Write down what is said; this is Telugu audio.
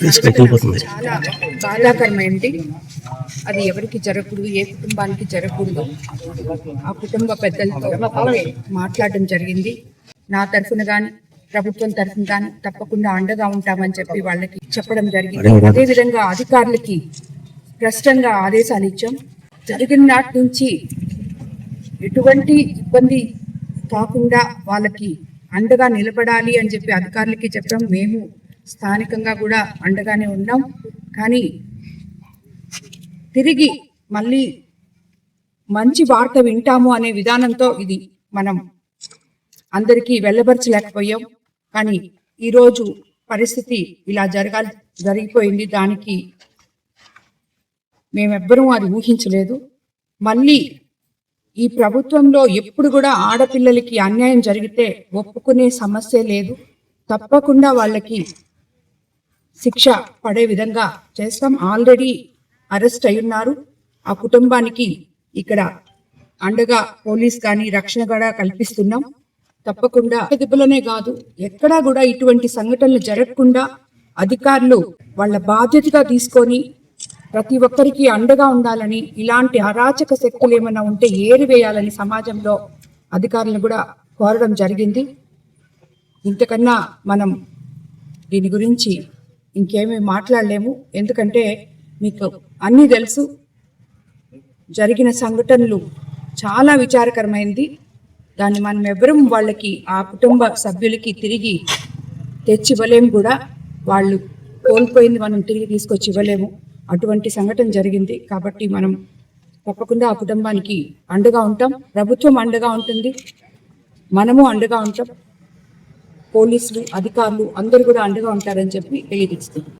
చాలా బాధాకరమైంది. అది ఎవరికి జరగకూడదు, ఏ కుటుంబానికి జరగకూడదు. ఆ కుటుంబ పెద్దలతో మాట్లాడడం జరిగింది. నా తరఫున కానీ ప్రభుత్వం తరఫున కానీ తప్పకుండా అండగా ఉంటామని చెప్పి వాళ్ళకి చెప్పడం జరిగింది. అదేవిధంగా అధికారులకి స్పష్టంగా ఆదేశాలు ఇచ్చాం. జరిగిన నాటి నుంచి ఎటువంటి ఇబ్బంది కాకుండా వాళ్ళకి అండగా నిలబడాలి అని చెప్పి అధికారులకి చెప్పడం. మేము స్థానికంగా కూడా అండగానే ఉన్నాం. కానీ తిరిగి మళ్ళీ మంచి వార్త వింటాము అనే విధానంతో ఇది మనం అందరికీ వెళ్ళబరచలేకపోయాం. కానీ ఈరోజు పరిస్థితి ఇలా జరిగిపోయింది. దానికి మేమెవ్వరూ అది ఊహించలేదు. మళ్ళీ ఈ ప్రభుత్వంలో ఎప్పుడు కూడా ఆడపిల్లలకి అన్యాయం జరిగితే ఒప్పుకునే సమస్య లేదు. తప్పకుండా వాళ్ళకి శిక్ష పడే విధంగా చేస్తాం. ఆల్రెడీ అరెస్ట్ అయ్యున్నారు. ఆ కుటుంబానికి ఇక్కడ అండగా పోలీస్ కానీ రక్షణ కూడా కల్పిస్తున్నాం. తప్పకుండా దెబ్బలనే కాదు, ఎక్కడా కూడా ఇటువంటి సంఘటనలు జరగకుండా అధికారులు వాళ్ళ బాధ్యతగా తీసుకొని ప్రతి ఒక్కరికి అండగా ఉండాలని, ఇలాంటి అరాచక శక్తులు ఏమైనా ఉంటే ఏరివేయాలని సమాజంలో అధికారులను కూడా కోరడం జరిగింది. ఇంతకన్నా మనం దీని గురించి ఇంకేమీ మాట్లాడలేము. ఎందుకంటే మీకు అన్నీ తెలుసు. జరిగిన సంఘటనలు చాలా విచారకరమైంది. దాన్ని మనం ఎవరం వాళ్ళకి, ఆ కుటుంబ సభ్యులకి తిరిగి తెచ్చివ్వలేము కూడా. వాళ్ళు కోల్పోయింది మనం తిరిగి తీసుకొచ్చి ఇవ్వలేము. అటువంటి సంఘటన జరిగింది. కాబట్టి మనం తప్పకుండా ఆ కుటుంబానికి అండగా ఉంటాం. ప్రభుత్వం అండగా ఉంటుంది, మనము అండగా ఉంటాం. పోలీసులు, అధికారులు అందరూ కూడా అండగా ఉంటారని చెప్పి తెలియజేస్తున్నాం.